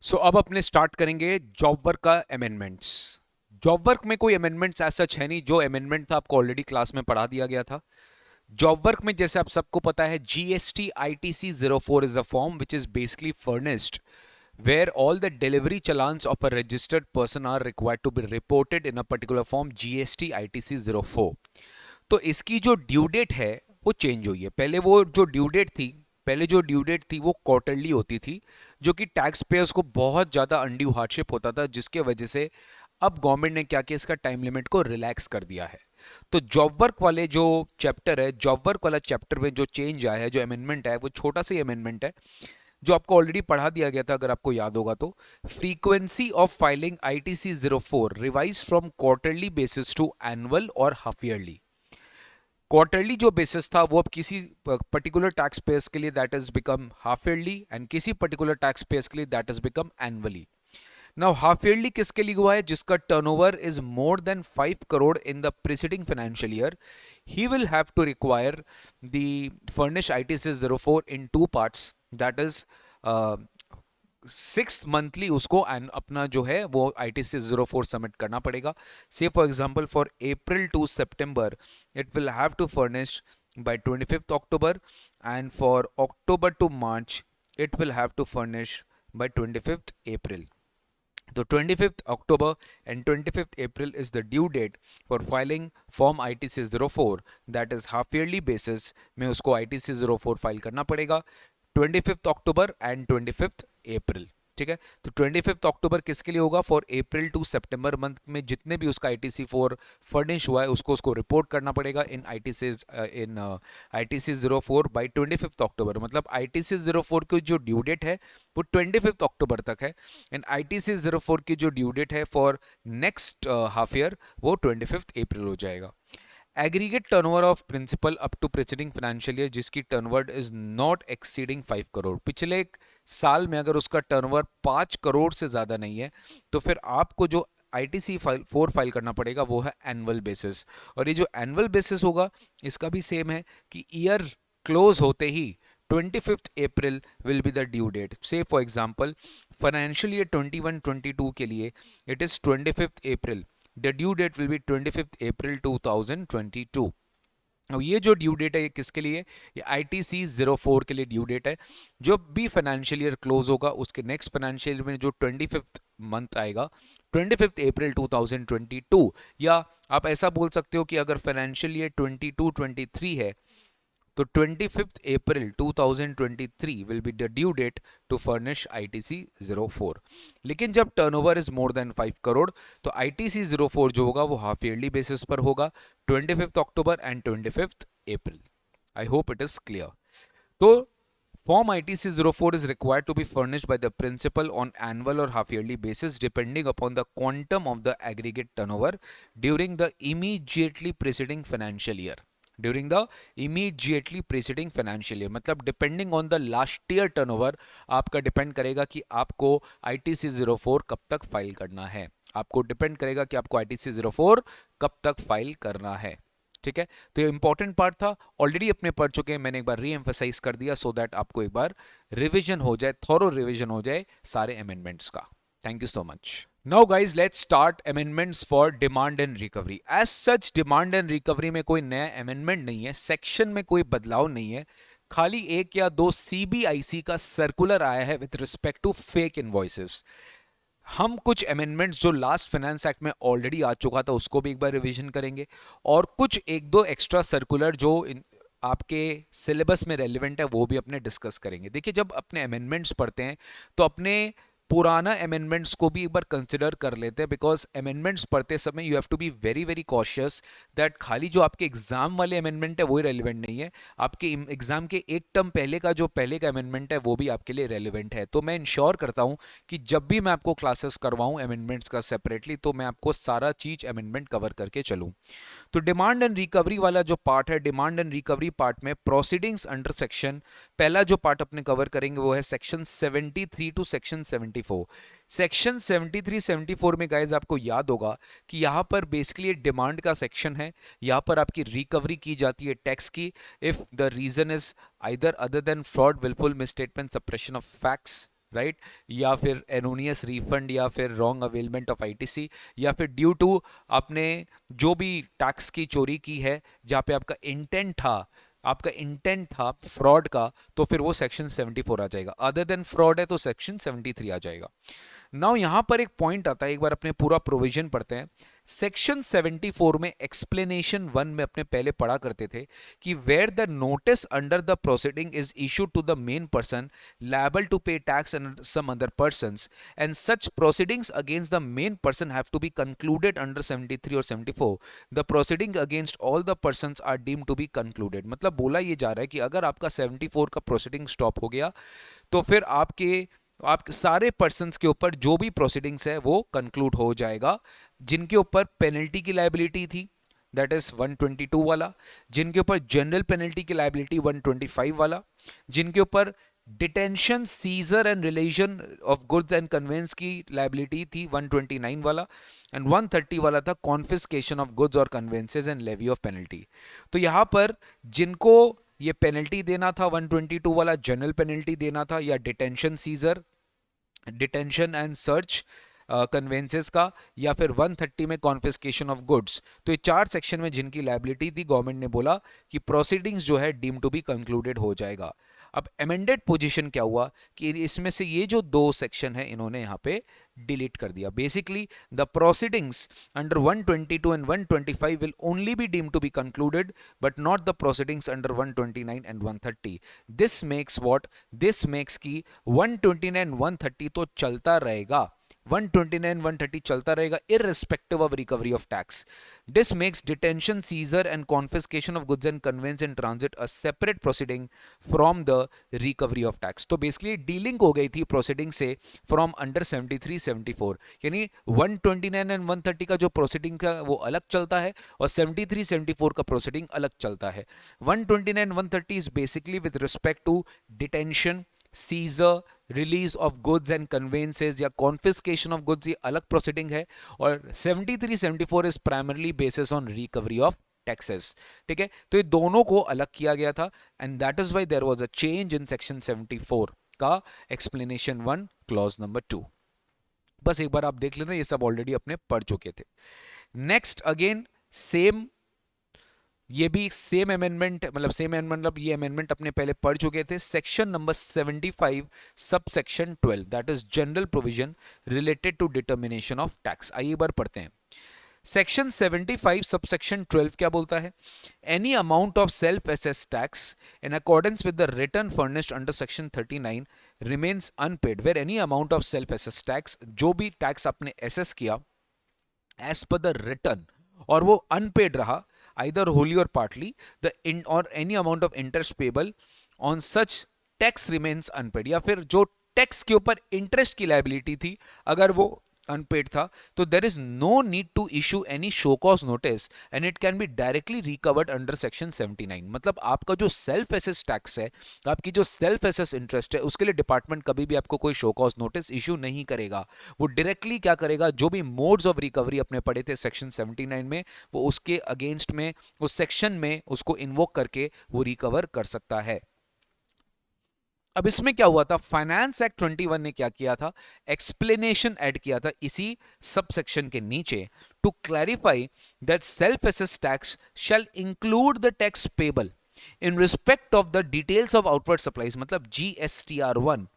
सो अब अपने स्टार्ट करेंगे जॉब वर्क का अमेंडमेंट्स। जॉब वर्क में कोई अमेंडमेंट्स ऐसा सच है नहीं, जो अमेंडमेंट था आपको ऑलरेडी क्लास में पढ़ा दिया गया था। जॉब वर्क में जैसे आप सबको पता है, GST ITC 04 is a form which is basically furnished where all the delivery challans of a registered person are required to be reported in a particular form GST ITC 04। तो इसकी जो due date है वो change हुई है। पहले जो due date थी वो क्वार्टरली होती थी, जो कि टैक्स पेयर्स को बहुत ज़्यादा अनड्यू हार्डशिप होता था, जिसके वजह से अब गवर्नमेंट ने क्या किया, इसका टाइम लिमिट को रिलैक्स कर दिया है। तो जॉब वर्क वाले जो चैप्टर है, जॉब वर्क वाला चैप्टर में जो चेंज आया है, जो अमेंडमेंट है, वो छोटा सा ही अमेंडमेंट है जो आपको ऑलरेडी पढ़ा दिया गया था अगर आपको याद होगा तो। Frequency of filing ITC 04 revise from quarterly basis to annual और हाफ ईयरली। क्वार्टरली जो बेसिस था वो अब किसी पर्टिकुलर टैक्स पेयर्स के लिए that is become half yearly, and किसी पर्टिकुलर टैक्स पेयर्स के लिए that is become annually. Now half yearly किसके लिए हुआ है? जिसका turnover is more than 5 crore in the preceding financial year, he will have to require the furnish ITC 04 in two parts, that is 6 monthly उसको and अपना जो है वो ITC 04 सबमिट करना पड़ेगा। Say for example for April to September it will have to furnish by 25th October, and for October to March it will have to furnish by 25th April। तो 25th October and 25th April is the due date for filing form ITC 04, that is half yearly basis में उसको ITC 04 file करना पड़ेगा 25th October and 25th April। ठीक है, तो 25th October किसके लिए होगा? For April to September month में जितने भी उसका ITC 4 फर्निश हुआ है उसको रिपोर्ट करना पड़ेगा इन ITC 04 बाई 25th October। मतलब ITC 04 की जो ड्यू डेट है वो 25th October तक है, एंड ITC 04 की जो ड्यू डेट है फॉर नेक्स्ट हाफ ईयर वो 25th April हो जाएगा। Aggregate turnover of principal up to preceding financial year जिसकी turnover is not exceeding 5 crore. पिछले एक साल में अगर उसका टर्नओवर 5 करोड़ से ज़्यादा नहीं है तो फिर आपको जो ITC 4 फाइल करना पड़ेगा वो है एनुअल बेसिस। और ये जो एनुअल बेसिस होगा इसका भी सेम है कि ईयर क्लोज होते ही 25th April will be the due date। Say for example financial year 21-22 के लिए it is 25th April, the due date will be 25th April 2022। अब ये जो ड्यू डेट है ये किसके लिए? ये ITC 04 के लिए ड्यू डेट है। जब भी फाइनेंशियल ईयर क्लोज होगा उसके नेक्स्ट फाइनेंशियल ईयर में जो 25th मंथ आएगा 25th April 2022, या आप ऐसा बोल सकते हो कि अगर फाइनेंशियल ईयर 22-23 है तो 25th April 2023 will be the due date to furnish ITC 04। लेकिन जब turnover is more than 5 crore तो ITC 04 जो होगा वो हाफ ईयरली बेसिस पर होगा 25th October and 25th April। I hope it is clear. तो Form ITC 04 is required to be furnished by the principal on annual or half yearly basis depending upon the quantum of the aggregate turnover during the immediately preceding financial year। During the immediately preceding financial year मतलब depending on the last year turnover आपका depend करेगा कि आपको ITC 04 कब तक file करना है। आपको डिपेंड करेगा कि आपको ITC 04 कब तक फाइल करना है। ठीक है, तो ये इंपॉर्टेंट पार्ट था, ऑलरेडी अपने पढ़ चुके हैं, मैंने एक बार री एम्फेसाइज कर दिया सो दैट आपको एक बार रिविजन हो जाए, थॉरो रिविजन हो जाए सारे अमेंडमेंट्स का। Thank you so much. Now guys, let's start amendments for demand and recovery। As such demand and recovery में कोई नया amendment नहीं है, सेक्शन में कोई बदलाव नहीं है, खाली एक या दो CBIC का सर्कुलर आया है with respect to fake invoices. हम कुछ अमेंडमेंट्स जो लास्ट फाइनेंस एक्ट में ऑलरेडी आ चुका था उसको भी एक बार रिवीजन करेंगे, और कुछ एक दो एक्स्ट्रा सर्कुलर जो आपके सिलेबस में रेलिवेंट है वो भी अपने डिस्कस करेंगे। देखिए, जब अपने अमेंडमेंट्स पढ़ते हैं तो अपने पुराना अमेंडमेंट्स को भी एक बार कंसिडर कर लेते हैं, बिकॉज अमेंडमेंट्स पढ़ते समय you have to be very very cautious that खाली जो आपके एग्जाम वाले अमेंडमेंट है वही रेलिवेंट नहीं है, आपके एग्जाम के एक टर्म पहले का जो पहले का अमेंडमेंट है वो भी आपके लिए रेलिवेंट है। तो मैं इंश्योर करता हूं कि जब भी मैं आपको क्लासेस करवाऊं अमेंडमेंट्स का सेपरेटली तो मैं आपको सारा चीज अमेंडमेंट कवर करके चलूं। तो डिमांड एंड रिकवरी वाला जो पार्ट है, डिमांड एंड रिकवरी पार्ट में प्रोसीडिंग्स अंडर सेक्शन, पहला जो पार्ट अपने कवर करेंगे वो है सेक्शन 73 टू सेक्शन 74। सेक्शन 73-74 में गाइज आपको याद होगा कि यहां पर बेसिकली डिमांड का सेक्शन है, यहां पर आपकी रिकवरी की जाती है टैक्स की if the reason is either other than fraud, wilful misstatement, suppression of facts, right, या फिर एरोनियस रिफंड, या फिर रॉन्ग अवेलमेंट ऑफ आईटीसी, या फिर ड्यू टू आपने जो भी टैक्स की चोरी की है जहाँ पे आपका इंटेंट था फ्रॉड का, तो फिर वो सेक्शन 74 आ जाएगा। अदर देन फ्रॉड है तो सेक्शन 73 आ जाएगा। नाउ यहां पर एक पॉइंट आता है, एक बार अपने पूरा प्रोविजन पढ़ते हैं। सेक्शन 74 में एक्सप्लेनेशन 1 में अपने पहले पढ़ा करते थे कि where the notice under the proceeding is issued to the main person liable to pay tax and some other persons and such proceedings against the main person have to be concluded under 73 और 74, the proceeding against all the persons are deemed to be concluded. मतलब बोला ये जा रहा है कि अगर आपका 74 का प्रोसीडिंग स्टॉप हो गया तो फिर आप सारे पर्सन्स के ऊपर जो भी प्रोसीडिंग्स है वो कंक्लूड हो जाएगा, जिनके ऊपर पेनल्टी की लायबिलिटी थी दैट इज 122 वाला, जिनके ऊपर जनरल पेनल्टी की लायबिलिटी 125 वाला, जिनके ऊपर detention seizure and relation of goods and conveyance की लायबिलिटी थी 129 वाला, एंड 130 वाला था कॉन्फिस्केशन ऑफ गुड्स और कन्वेंसेज एंड लेवी ऑफ पेनल्टी। तो यहां पर जिनको ये पेनल्टी देना था 122 वाला जनरल पेनल्टी देना था, या detention seizure, detention and search conveyances का, या फिर 130 में कॉन्फिस्केशन ऑफ गुड्स, तो ये 4 सेक्शन में जिनकी लायबिलिटी थी गवर्नमेंट ने बोला कि प्रोसीडिंग्स जो है डीम टू बी कंक्लूडेड हो जाएगा। अब अमेंडेड पोजीशन क्या हुआ कि इसमें से ये जो 2 सेक्शन है इन्होंने यहाँ पे डिलीट कर दिया। Basically the proceedings under 122 and 125 will only be deemed to be concluded but not the proceedings under 129 and 130। This makes what, this makes की 129 130 तो चलता रहेगा, 129 130 चलता रहेगा irrespective of recovery of tax. This makes detention, seizure and confiscation of goods and conveyance in transit a separate proceeding from the recovery of tax. तो basically dealing हो गई थी proceeding से from under 73 74, यानी 129 and 130 का जो proceeding का वो अलग चलता है और 73 74 का proceeding अलग चलता है। 129 130 is basically with respect to detention, seizure, release of goods and conveyances या कॉन्फिस्केशन ऑफ गुड्स, ये अलग प्रोसीडिंग है, और 73 74 is primarily basis on recovery of taxes. ठीक है, तो ये दोनों को अलग किया गया था and that is why there was a change in section 74 का एक्सप्लेनेशन 1 क्लॉज नंबर 2। बस एक बार आप देख लेना, ये सब ऑलरेडी अपने पढ़ चुके थे। नेक्स्ट अगेन सेम, ये भी सेम अमेंडमेंट, मतलब सेम मतलब ये अमेंडमेंट अपने पहले पढ़ चुके थे। Section number 75 subsection 12 that is general provision related to determination of tax. आइए बार पढ़ते हैं। सेक्शन 75 सबसेक्शन 12 क्या बोलता है? Any amount of self assess tax in accordance with the return furnished under section 39 remains unpaid, where any amount of self assess tax, जो भी tax आपने एसेस किया एज पर द रिटर्न और वो unpaid रहा either wholly or partly, the or any amount of interest payable on such tax remains unpaid, या फिर जो टैक्स के ऊपर इंटरेस्ट की लायबिलिटी थी अगर वो अनपेड था, तो there is no need to issue any show cause notice and it can be directly recovered under section 79। मतलब आपका जो सेल्फ एसेस टैक्स है, आपकी जो सेल्फ एसेस इंटरेस्ट है, उसके लिए डिपार्टमेंट कभी भी आपको कोई शो कॉज नोटिस इशू नहीं करेगा। वो डायरेक्टली क्या करेगा, जो भी मोड्स ऑफ रिकवरी अपने पढ़े थे सेक्शन 79 में, वो उसके अगेंस्ट में उस सेक्शन में उसको इन्वोक करके वो रिकवर कर सकता है। अब इसमें क्या हुआ था, फाइनेंस एक्ट 21 ने क्या किया था, एक्सप्लेनेशन ऐड किया था इसी सब सेक्शन के नीचे, to clarify that self assess tax shall include the tax payable in respect of the details of outward supplies, मतलब GSTR1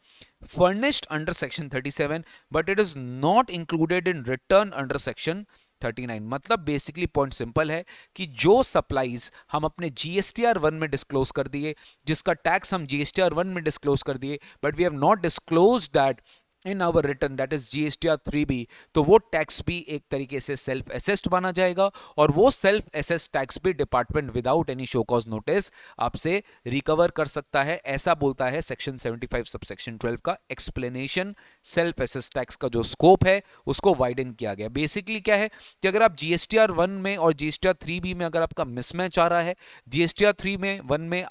furnished under section 37 but it is not included in return under section 39। मतलब basically point simple है कि जो supplies हम अपने GSTR1 में disclose कर दिए, जिसका टैक्स हम GSTR1 में डिस्क्लोज कर दिए, but we have not disclose that in our return that is GSTR3B, तो वो टैक्स भी एक तरीके से सेल्फ एसेस्ड माना जाएगा और वो सेल्फ एसेस्ड टैक्स भी department without any show cause notice आपसे रिकवर कर सकता है। ऐसा बोलता है सेक्शन 75 सबसेक्शन 12 का एक्सप्लेनेशन। सेल्फ एसेस्ड टैक्स का जो स्कोप है उसको वाइडन किया गया। बेसिकली क्या है कि अगर आप GSTR1 में और GSTR3B में अगर आपका मिसमैच आ रहा है, GSTR3 में 1 में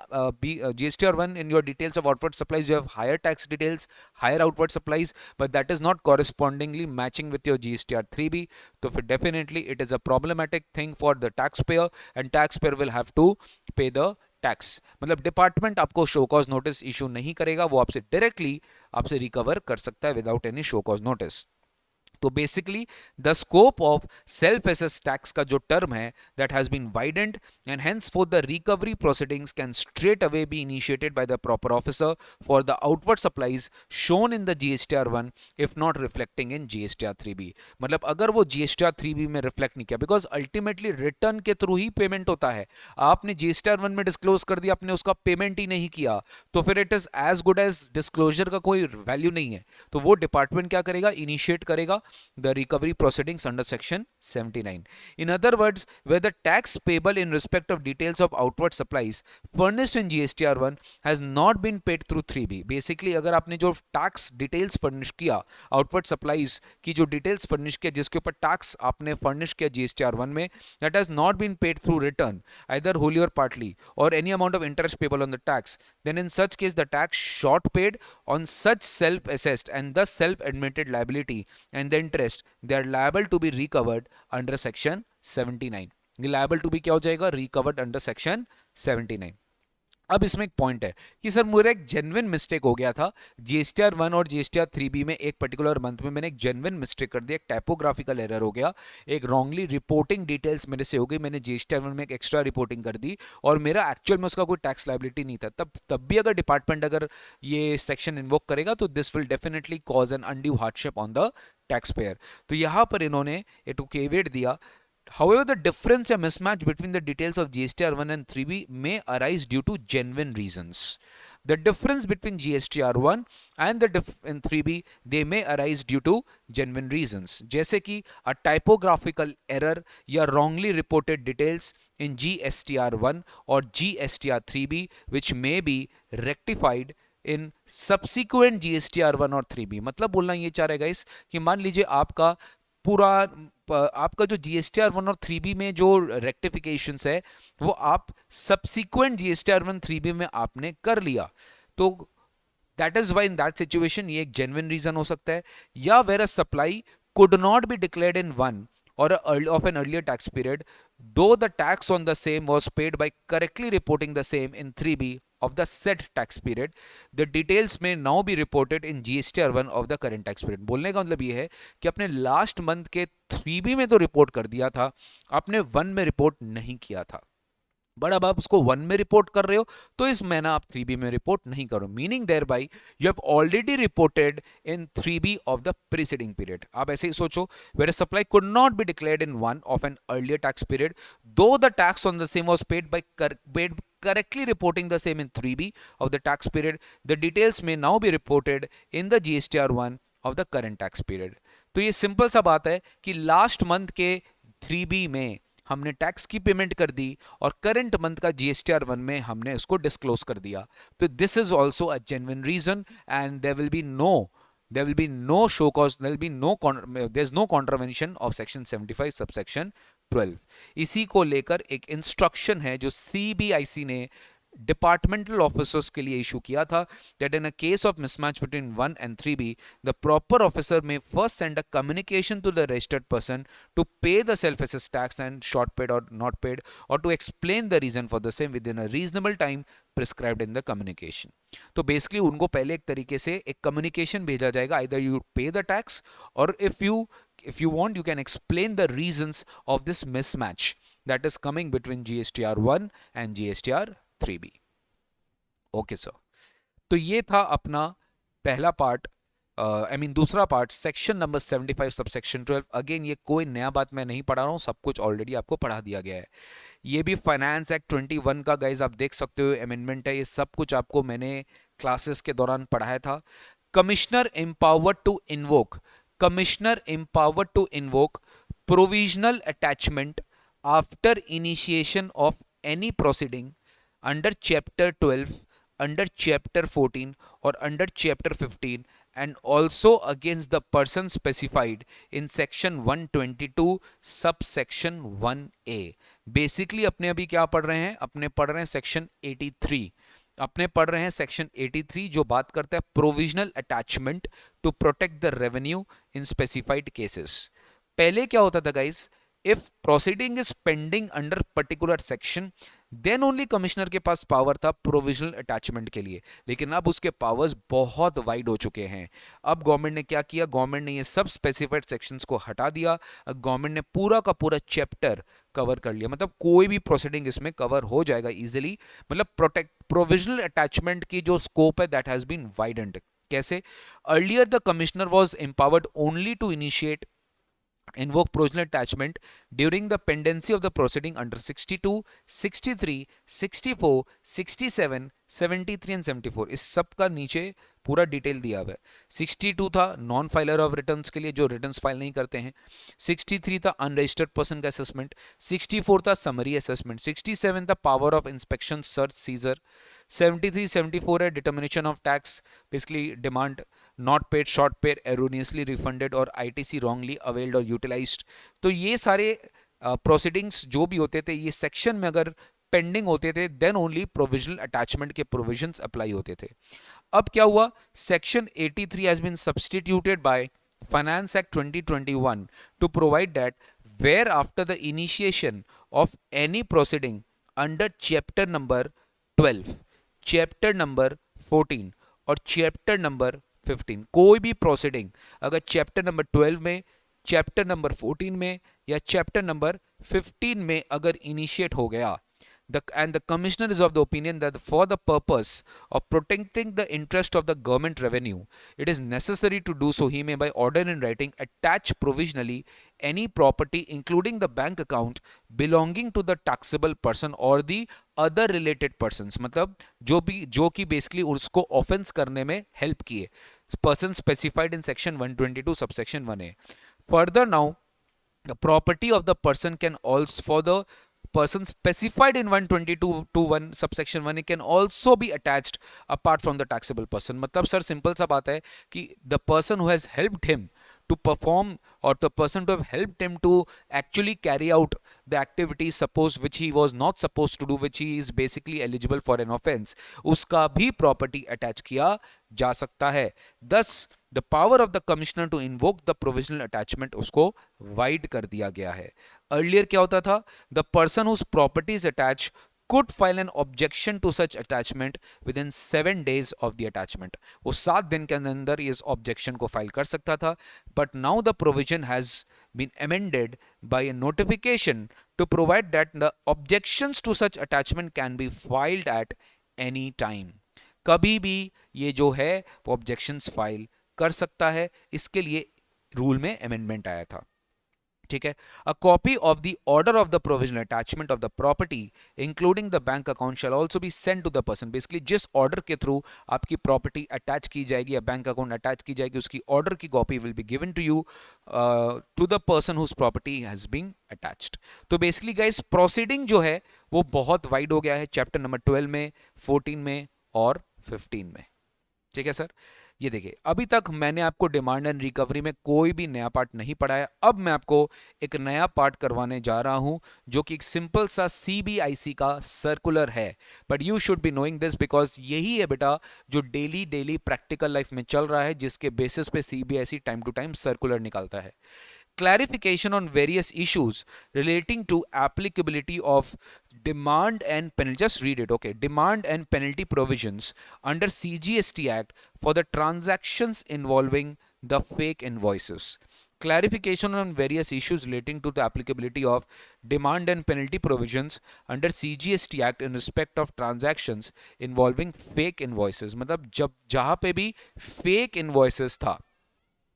GSTR1 in your details of outward supplies you have higher tax details, higher outward supplies, but that is not correspondingly matching with your GSTR3B, तो फिर definitely it is a problematic thing for the taxpayer and taxpayer will have to pay the tax. मतलब department आपको show cause notice issue नहीं करेगा, वो आपसे directly आपसे recover कर सकता है without any show cause notice. तो basically the scope of self assess tax का जो टर्म है that has been widened and hence for the recovery proceedings can straight away be initiated by the proper officer for the outward supplies shown in the GSTR 1 if not reflecting in GSTR 3B। मतलब अगर वो GSTR 3B में reflect नहीं किया, because ultimately return के through ही payment होता है, आपने GSTR 1 में डिस्क्लोज कर दिया, आपने उसका पेमेंट ही नहीं किया, तो फिर it is as good as disclosure का कोई वैल्यू नहीं है। तो वो डिपार्टमेंट क्या करेगा, इनिशिएट करेगा the recovery proceedings under section 79. In other words, where the tax payable in respect of details of outward supplies furnished in GSTR 1 has not been paid through 3B. Basically अगर आपने जो tax details furnish किया, outward supplies की जो details furnish किया, जिसके ऊपर tax आपने furnish किया GSTR 1 में, that has not been paid through return either wholly or partly or any amount of interest payable on the tax, then in such case the tax short paid on such self-assessed and thus self-admitted liability and the interest, they are liable to be recovered under section 79. liable to be क्या हो जाएगा, recovered under section 79. अब इसमें एक point है कि sir मेरा एक जेन्युइन मिस्टेक हो गया था GSTR 1 और GSTR 3B में, एक पर्टिकुलर मंथ में मैंने एक जेन्युइन मिस्टेक कर दिया, एक टाइपोग्राफिकल एरर हो गया, एक रॉन्गली रिपोर्टिंग डिटेल्स मेरे से हो गई, मैंने GSTR 1 में एक एक्स्ट्रा रिपोर्टिंग कर दी और मेरा एक्चुअल में उसका कोई टैक्स लायबिलिटी नहीं था, तब भी अगर डिपार्टमेंट अगर ये सेक्शन इन्वोक करेगा तो this will definitely cause an undue hardship on the tax payer. तो यहाँ पर इन्होंने एक केविएट दिया, however the difference or mismatch between the details of GSTR 1 and 3B may arise due to genuine reasons. The difference between GSTR 1 and the 3B, they may arise due to genuine reasons, जैसे कि a typographical error या wrongly reported details in GSTR 1 or GSTR 3B which may be rectified in subsequent GSTR 1 और 3B। मतलब बोलना ये चाह रहा है गाइस कि मान लीजिए आपका पूरा आपका जो GSTR 1 और 3B में जो रेक्टिफिकेशंस है वो आप सब्सिक्वेंट GSTR 1 3B में आपने कर लिया, तो that is why in that situation ये एक जेन्युइन रीजन हो सकता है, या where a supply could not be declared in 1 or of an earlier tax period, though the tax on the same was paid by correctly reporting the same in 3B of the said tax period, the details may now be reported in GSTR 1 of the current tax period। बोलने का मतलब ये है कि अपने last month के 3B में तो रिपोर्ट कर दिया था, आपने 1 में रिपोर्ट नहीं किया था, बट अब आप उसको 1 में रिपोर्ट कर रहे हो तो इस महीना आप 3B में रिपोर्ट नहीं करो, meaning thereby you have already reported in 3B of the preceding period. आप ऐसे ही सोचो, where supply could not be declared in 1 of an earlier tax period, though the tax on the same was paid by correctly reporting the same in 3B of the tax period, the details may now be reported in the GSTR 1 of the current tax period। तो ये simple सा बात है कि last month के 3B में हमने tax की पेमेंट कर दी और करंट मंथ का GSTR 1 में हमने उसको डिस्क्लोज कर दिया, तो this is also a genuine reason and there will be no show cause, there is no contravention of section 75 subsection 12। इसी को लेकर एक इंस्ट्रक्शन है जो CBIC ने डिपार्टमेंटल ऑफिसर्स के लिए इशू किया था, that in a case of mismatch between 1 and 3B, the proper officer may first send a communication to the registered person to pay the self-assessed tax and short paid or not paid, or to explain the reason for the same within a reasonable time prescribed in the communication। तो basically उनको पहले एक तरीके से एक communication भेजा जाएगा, either you pay the tax or if you want you can explain the reasons of this mismatch that is coming between GSTR 1 and GSTR 3B। Okay sir, तो ये था अपना पहला पार्ट, दूसरा part, section number 75 subsection 12। Again ये कोई नया बात मैं नहीं पढ़ा रहा हूँ, सब कुछ ऑलरेडी आपको पढ़ा दिया गया है। ये भी फाइनेंस एक्ट 21 का गाइज आप देख सकते हो अमेंडमेंट है, ये सब कुछ आपको मैंने क्लासेस के दौरान पढ़ाया था। Commissioner empowered to invoke provisional attachment after initiation of any proceeding under chapter 12, under chapter 14 or under chapter 15 and also against the person specified in section 122 subsection 1A। Basically अपने अभी क्या पढ़ रहे हैं, अपने पढ़ रहे हैं सेक्शन 83, अपने पढ़ रहे हैं सेक्शन 83 जो बात करता है provisional attachment to protect the revenue in specified cases. पहले क्या होता था guys, if proceeding is pending under particular section then only commissioner के पास पावर था प्रोविजनल अटैचमेंट के लिए, लेकिन अब उसके पावर्स बहुत वाइड हो चुके हैं। अब गवर्नमेंट ने क्या किया, गवर्नमेंट ने ये सब स्पेसिफाइड सेक्शंस को हटा दिया, गवर्नमेंट ने पूरा का पूरा चैप्टर कवर कर लिया, मतलब कोई भी प्रोसीडिंग इसमें कवर हो जाएगा इजीली। मतलब प्रोटेक्ट प्रोविजनल अटैचमेंट की जो स्कोप है दैट हैज बीन वाइडेंड। कैसे? Earlier the commissioner was empowered only to initiate invoke provisional attachment during the pendency of the proceeding under 62, 63, 64, 67, 73 and 74। इस सब का नीचे पूरा डिटेल दिया हुआ है। 62 था नॉन फाइलर ऑफ रिटर्न्स के लिए, जो रिटर्न्स फाइल नहीं करते हैं। 63 था अनरजिस्टर्ड पर्सन का असेसमेंट। 64 था समरी असेसमेंट। 67 था power of inspection search seizure. 73, 74 है determination of tax, basically demand not paid, short paid, erroneously refunded और आईटीसी रॉन्गली अवेल्ड और यूटिलाइज्ड। तो ये सारे प्रोसीडिंग्स जो भी होते थे ये सेक्शन में अगर पेंडिंग होते थे देन ओनली प्रोविजनल अटैचमेंट के प्रोविजंस अप्लाई होते थे। अब क्या हुआ, section 83 has been substituted by finance act 2021 to provide that where after the initiation of any proceeding under chapter number 12, chapter number 14 और चैप्टर नंबर 15, कोई भी प्रोसीडिंग अगर चैप्टर नंबर 12 में, चैप्टर नंबर 14 में या चैप्टर नंबर 15 में अगर initiate हो गया, and the commissioner is of the opinion that for the purpose of protecting the interest of the government revenue, it is necessary to do so, he may by order in writing attach provisionally any property including the bank account belonging to the taxable person or the other related persons, मतलब जो कि basically उसको offence करने में help किए, person specified in section 122 subsection 1A। Further now the property of the person can also, for the person specified in 122 to 1 subsection 1 it can also be attached apart from the taxable person। मतलब sir simple सा बात है कि the person who has helped him to perform or the person to have helped him to actually carry out the activities suppose which he was not supposed to do, which he is basically eligible for an offense, उसका भी property attach किया जा सकता है। Thus the power of the commissioner to invoke the provisional attachment उसको wide कर दिया गया है। अर्लियर क्या होता था, the person whose property is attached could file an objection to such attachment within 7 days of the attachment। वो 7 दिन के अंदर इस ऑब्जेक्शन को फाइल कर सकता था। But now the provision has been amended by a notification to provide that the objections to such attachment can be filed at any time। कभी भी ये जो है वो ऑब्जेक्शंस फाइल कर सकता है, इसके लिए रूल में अमेंडमेंट आया था। ठीक है, a copy of the order of the provisional attachment of the property including the bank account shall also be sent to the person. Basically जिस ऑर्डर के थ्रू आपकी प्रॉपर्टी अटैच की जाएगी या बैंक अकाउंट अटैच की जाएगी उसकी order की copy will be given to you to the person whose property has been attached. तो बेसिकली गाइस प्रोसीडिंग जो है वो बहुत वाइड हो गया है चैप्टर नंबर 12 में, 14 में और 15 में। ठीक है सर, ये देखिए अभी तक मैंने आपको डिमांड एंड रिकवरी में कोई भी नया पार्ट नहीं पढ़ाया। अब मैं आपको एक नया पार्ट करवाने जा रहा हूं जो कि एक सिंपल सा सीबीआईसी का सर्कुलर है। But you should be knowing this because यही है बेटा जो डेली प्रैक्टिकल लाइफ में चल रहा है, जिसके बेसिस पे CBIC time to time circular निकालता है। Clarification on various issues relating to applicability of demand and penalty. Just read it, okay? Demand and penalty provisions under CGST Act for the transactions involving the fake invoices. Clarification on various issues relating to the applicability of demand and penalty provisions under CGST Act in respect of transactions involving fake invoices. मतलब जब जहां पे भी fake invoices था,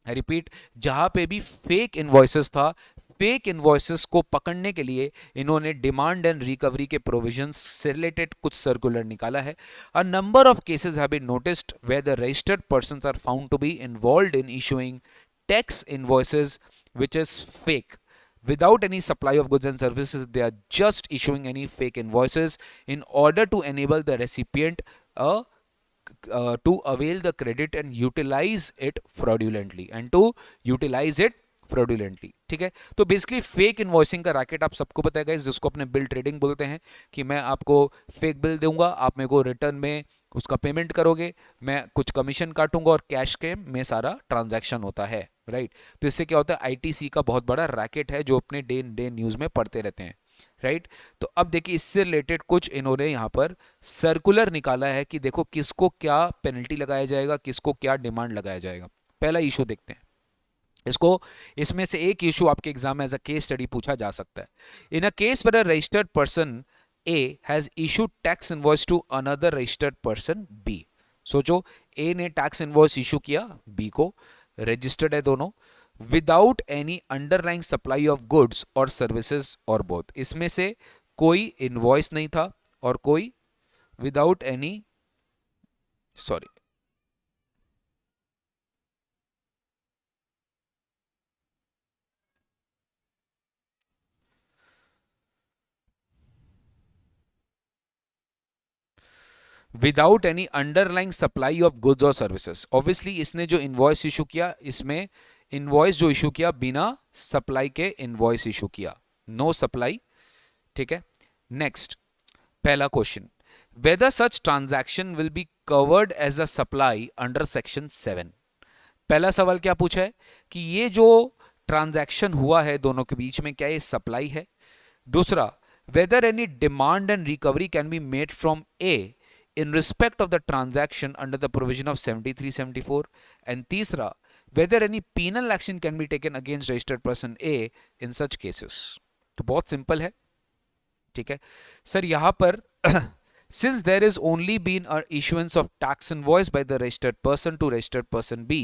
I repeat, जहां पे भी fake invoices था, फेक इनवॉइसेस को पकड़ने के लिए इन्होंने डिमांड एंड रिकवरी के प्रोविजंस से रिलेटेड कुछ सर्कुलर निकाला है। A number of cases have been noticed where the registered persons are found to be involved in issuing tax invoices which is fake without any supply of goods and services. They are just issuing any fake invoices in order to enable the recipient to avail the credit and utilize it fraudulently ठीक है, तो basically fake invoicing का racket आप सबको पता है जिसको अपने बिल ट्रेडिंग बोलते हैं कि मैं आपको फेक बिल दूंगा, आप मेरे को रिटर्न में उसका पेमेंट करोगे, मैं कुछ कमीशन काटूंगा और कैश के में सारा ट्रांजैक्शन होता है, राइट। तो इससे क्या होता है, आईटीसी का बहुत बड़ा रैकेट है जो अपने डे न्यूज में पढ़ते रहते हैं। राइट। तो अब देखिए इससे रिलेटेड कुछ इन्होंने यहाँ पर सर्कुलर निकाला है कि देखो किसको क्या पेनल्टी लगाया जाएगा, किसको क्या डिमांड लगाया जाएगा। पहला इशू देखते हैं इसको। इसमें से एक इशू आपके एग्जाम में एज अ केस स्टडी पूछा जा सकता है। In a case where a registered person A has issued tax invoice to another registered person B. सोचो ए ने टैक्स इनवॉइस इशू किया बी को, रजिस्टर्ड है दोनों, without any underlying supply of goods और सर्विसेज और बोथ। इसमें से कोई इनवॉइस नहीं था और कोई without any, sorry, without any underlying supply of goods और सर्विसेज। ऑब्वियसली इसने जो इनवॉइस इशू किया, इसमें इनवॉइस जो इशू किया बिना सप्लाई के इनवॉइस इशू किया, नो सप्लाई। ठीक है। नेक्स्ट पहला question, whether such transaction will be covered as a supply under section 7। पहला सवाल क्या पूछा है कि ये जो ट्रांजैक्शन हुआ है दोनों के बीच में क्या ये सप्लाई है। दूसरा, whether any demand and recovery can be made from A in respect of the transaction under the provision of 73-74, and तीसरा, whether any penal action can be taken against registered person A in such cases। तो बहुत simple है। ठीक है sir, यहां पर since there is only been a issuance of tax invoice by the registered person to registered person B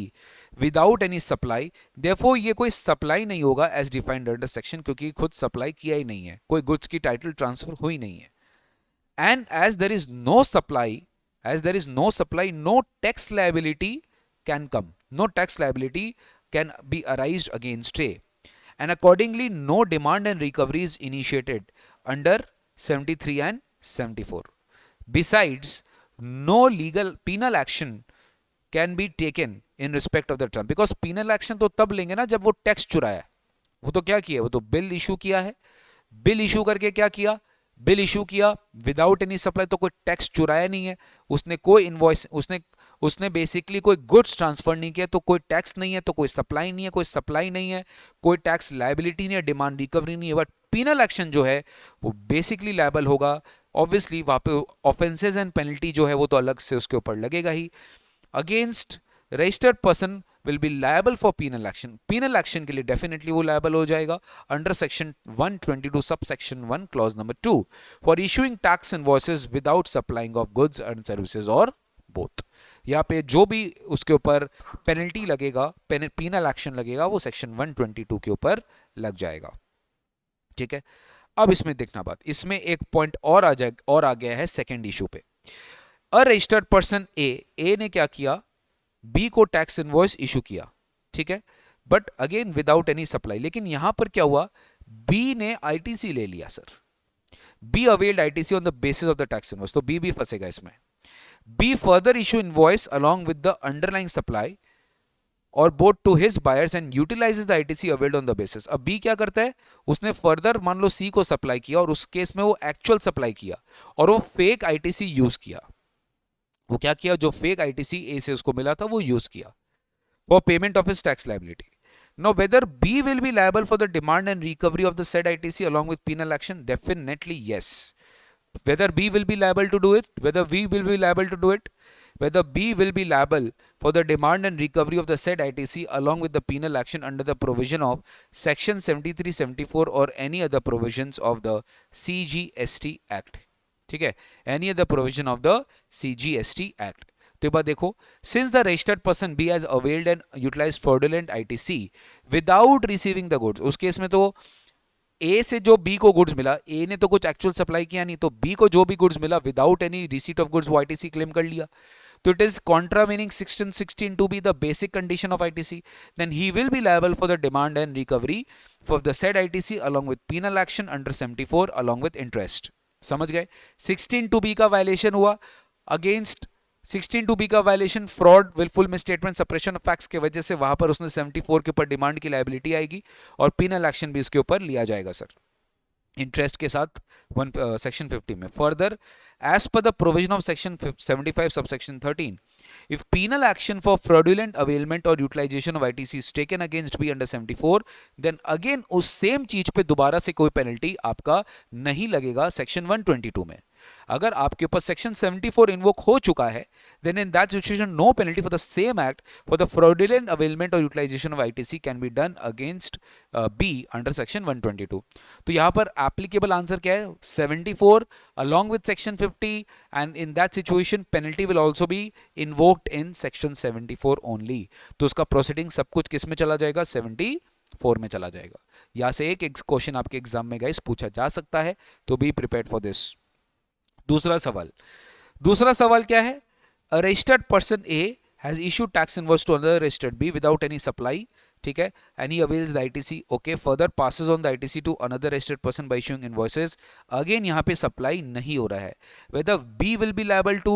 without any supply, therefore ये कोई supply नहीं होगा as defined under section, क्योंकि खुद सप्लाई किया ही नहीं है, कोई गुड्स की टाइटल ट्रांसफर हुई नहीं है। And as there is no supply, no tax liability can come, no tax liability can be arised against A, and accordingly no demand and recovery is initiated under 73 and 74। Besides, no legal penal action can be taken in respect of the term, because penal action तो तब लेंगे ना जब वो tax चुराया। वो तो क्या किया, वो तो बिल इशू किया है, बिल इशू करके क्या किया, बिल इशू किया विदाउट एनी सप्लाई, तो कोई टैक्स चुराया नहीं है उसने, कोई इनवॉइस उसने बेसिकली कोई गुड्स ट्रांसफर नहीं किया, तो कोई टैक्स नहीं है, तो कोई सप्लाई नहीं है, कोई सप्लाई नहीं है, कोई टैक्स लायबिलिटी नहीं है, डिमांड रिकवरी नहीं है। बट पिनल एक्शन जो है वो बेसिकली लायबल होगा। ऑब्वियसली वहां पे ऑफेंसेज एंड पेनल्टी जो है वो तो अलग से उसके ऊपर लगेगा ही। Against registered person will be liable for penal action, penal action के लिए definitely वो liable हो जाएगा under section 122 subsection 1 clause number 2 for issuing tax invoices without supplying of goods and services or both। यहाँ पे जो भी उसके ऊपर पेनल्टी लगेगा, penal action लगेगा, वो section 122 के ऊपर लग जाएगा। ठीक है। अब इसमें देखना बात, इसमें एक पॉइंट और आ गया है सेकेंड इशू पे। अ रजिस्टर्ड पर्सन ए ने क्या किया, बी को टैक्स इनवॉइस इशू किया। ठीक है, but again without any supply. लेकिन यहां पर क्या हुआ, बी ने आईटीसी ले लिया sir, B availed ITC on the basis of the tax invoice, तो बी भी फंसेगा इसमें। B further issue invoice along with the underlying supply और both to his buyers and utilises the ITC availed on the basis. अब B क्या करता है, उसने फर्दर मान लो सी को सप्लाई किया और उस केस में वो एक्चुअल सप्लाई किया और वो फेक आईटीसी यूज किया। वो क्या किया, जो फेक आईटीसी ए से उसको मिला था वो यूज किया for payment of his tax liability. Now whether B will be liable for the demand and recovery of the said ITC along with penal action, definitely yes. Whether B will be liable to do it, whether B will be liable to do it, whether B will be liable for the demand and recovery of the said ITC along with the penal action under the provision of section 73-74 or any other provisions of the CGST Act। ठीक है, any other provision of the CGST Act। तो एक बात देखो, since the registered person B has availed and utilised fraudulent ITC without receiving the goods, उस case में तो ए से जो बी को गुड्स मिला, ए ने तो कुछ एक्चुअल सप्लाई किया नहीं, तो बी को जो भी गुड्स मिला without any receipt of goods वो आईटीसी क्लेम कर लिया। तो it is contravening 1616 two B the basic condition of ITC, then he will be liable for the demand and recovery for the said ITC along with penal action under 74 along with interest. समझ गए, 16 two B का violation हुआ, against 16 two B का violation fraud, wilful misstatement, suppression of facts की वजह से वहां पर उसने 74 के ऊपर डिमांड की लायबिलिटी आएगी और पीनल एक्शन भी इसके ऊपर लिया जाएगा सर। इंटरेस्ट के साथ सेक्शन 50 में। Further, as per the provision of section 75 subsection 13, if penal action for fraudulent availment or utilization of ITC is taken against B under 74, then again उस सेम चीज पे दोबारा से कोई पेनल्टी आपका नहीं लगेगा सेक्शन 122 में। अगर आपके ऊपर सेक्शन 74 इन्वोक हो चुका है, then in that situation no penalty for the same act for the fraudulent availment or utilization of ITC can be done against B under section 122। तो यहाँ पर applicable आंसर क्या है? 74 along with section 50, and in that situation penalty will also be invoked in section 74 only। तो उसका proceeding सब कुछ किस में चला जाएगा? 74 में चला जाएगा। यहाँ से एक क्वेश्चन आपके एग्जाम में गाइस पूछा जा सकता है, तो बी प्रिपेयर्ड फॉर दिस। दूसरा सवाल क्या है? A registered person A has issued tax invoice to another registered B without any supply, ठीक है, and he avails the ITC, okay, further passes on the ITC to another registered person by issuing invoices, again यहाँ पे supply नहीं हो रहा है, whether B will be liable to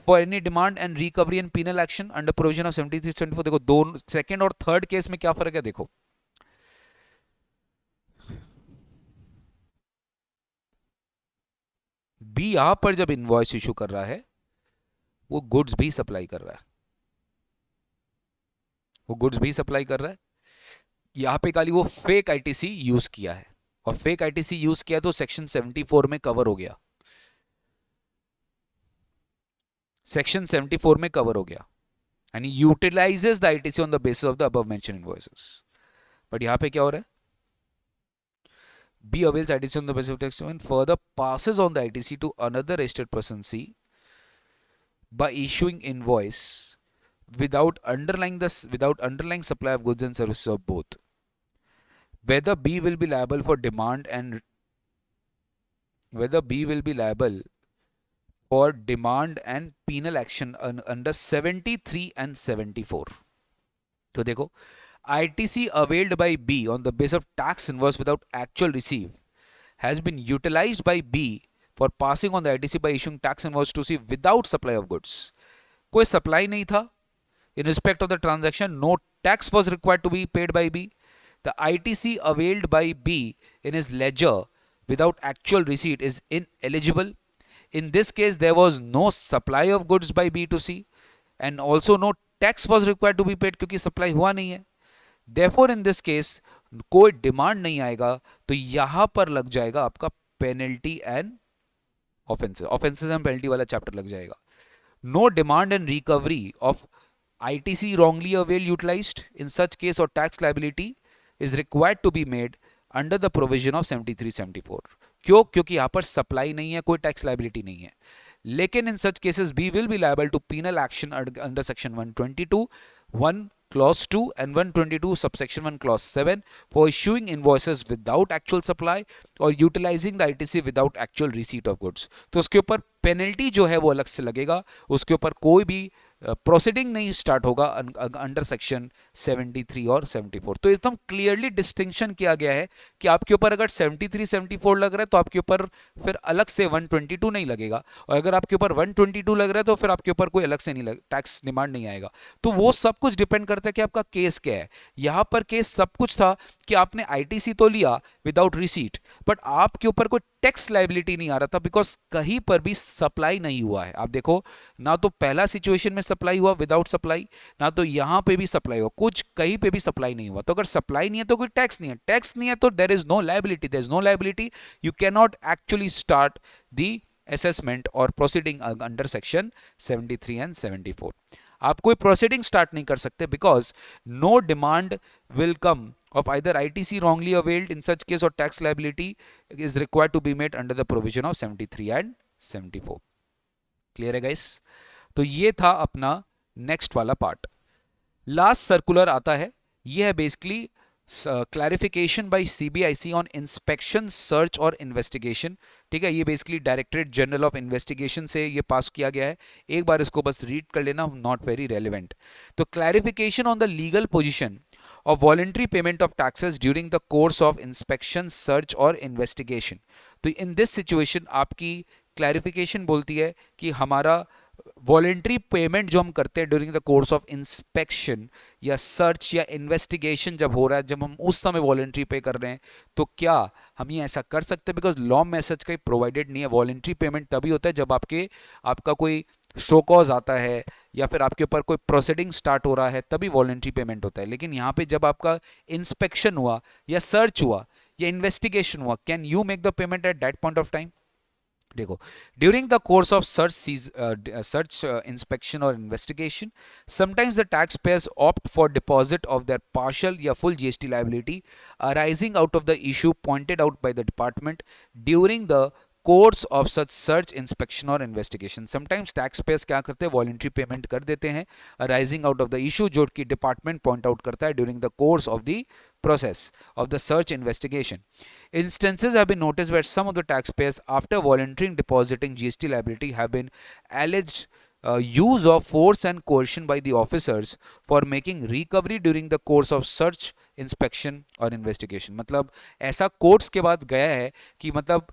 for any demand and recovery and penal action under provision of 73-74। देखो दोनों second और third case में क्या फर्क है, देखो बी यहां पर जब इनवॉइस इशू कर रहा है वो गुड्स भी सप्लाई कर रहा है, यहां पे खाली वो फेक आईटीसी यूज किया है, और फेक आईटीसी यूज किया तो सेक्शन 74 में कवर हो गया, and he utilises the ITC on the basis of the above mention invoices. But यहां पे क्या हो रहा है? B avails ITC on the basis of text and further passes on the ITC to another registered person C by issuing invoice without underlying supply of goods and services of both. Whether B will be liable for demand and penal action under 73 and 74। तो देखो ITC availed by B on the basis of tax invoice without actual receipt has been utilized by B for passing on the ITC by issuing tax invoice to C without supply of goods। कोई supply नहीं था, in respect of the transaction no tax was required to be paid by B, the ITC availed by B in his ledger without actual receipt is ineligible। In this case there was no supply of goods by B to C and also no tax was required to be paid क्योंकि supply हुआ नहीं है। Therefore in this case कोई demand नहीं आएगा, तो यहां पर लग जाएगा आपका penalty and offences and penalty वाला चैप्टर लग जाएगा। No demand and recovery of ITC wrongly availed utilized in such case or tax liability is required to be made under the provision of 73-74। क्यों? क्योंकि यहां पर सप्लाई नहीं है, कोई टैक्स लाइबिलिटी नहीं है। लेकिन in such cases B will be liable to penal action under section 122 1 clause 2 and 122 subsection 1 clause 7 for issuing invoices without actual supply or utilizing the ITC without actual receipt of goods। तो उसके ऊपर penalty जो है वो अलग से लगेगा, उसके ऊपर कोई भी प्रोसीडिंग नहीं स्टार्ट होगा अंडर सेक्शन 73 और 74। तो एकदम क्लियरली डिस्टिंक्शन किया गया है कि आपके ऊपर अगर 73 74 लग रहा है तो आपके ऊपर फिर अलग से 122 नहीं लगेगा, और अगर आपके ऊपर 122 लग रहा है तो फिर आपके ऊपर कोई अलग से नहीं टैक्स डिमांड नहीं आएगा। तो वो सब कुछ डिपेंड करता है कि आपका केस क्या है। यहां पर केस सब कुछ था कि आपने ITC तो लिया विदाउट रिसीट, बट आपके ऊपर कोई टैक्स लाइबिलिटी नहीं आ रहा था बिकॉज कहीं पर भी सप्लाई नहीं हुआ है। आप देखो ना तो पहला सिचुएशन में सप्लाई हुआ विदाउट सप्लाई, ना तो यहां पे भी सप्लाई हुआ, कुछ कहीं पे भी सप्लाई नहीं हुआ। तो अगर सप्लाई नहीं है तो कोई टैक्स नहीं है, टैक्स नहीं है तो there is no liability, you can not actually start the assessment और प्रोसीडिंग अंडर सेक्शन 73 एंड 74। आप कोई प्रोसीडिंग स्टार्ट नहीं कर सकते because no demand will come of either ITC wrongly availed in such case or tax liability is required to be made under the provision of 73 and 74। Clear है guys? तो ये था अपना नेक्स्ट वाला part. Last circular आता है, ये है basically clarification by CBIC on inspection search और इन्वेस्टिगेशन। ठीक है, ये basically directorate general of investigation से ये पास किया गया है, एक बार इसको बस रीड कर लेना, नॉट वेरी रेलिवेंट। तो clarification on the legal position of voluntary payment of taxes during the course of inspection search और इन्वेस्टिगेशन। तो इन दिस सिचुएशन आपकी क्लैरिफिकेशन बोलती है कि हमारा वॉलेंट्री पेमेंट जो हम करते हैं during the course of inspection या सर्च या इन्वेस्टिगेशन जब हो रहा है, जब हम उस समय वॉलेंट्री पे कर रहे हैं, तो क्या हम ये ऐसा कर सकते हैं? बिकॉज लॉ में सच का प्रोवाइडेड नहीं है। वॉलेंट्री पेमेंट तभी होता है जब आपका कोई शो कॉज आता है या फिर आपके ऊपर कोई प्रोसीडिंग स्टार्ट हो रहा है, तभी वॉलेंट्री पेमेंट होता है। लेकिन यहाँ पे जब आपका इंस्पेक्शन हुआ या सर्च हुआ या इन्वेस्टिगेशन हुआ, can you make the payment at that point of time? देखो, during the course of search inspection और investigation, sometimes the tax payers opt for deposit of their partial या full GST liability arising out of the issue pointed out by the department during the course of such search inspection और investigation. Sometimes tax payers क्या करते हैं, voluntary payment कर देते हैं arising out of the issue, जो कि department point out करता है during the course of the process of the search investigation. Instances have been noticed where some of the taxpayers, after volunteering depositing GST liability, have been alleged use of force and coercion by the officers for making recovery during the course of search, inspection और investigation। मतलब ऐसा courts के बाद गया है कि मतलब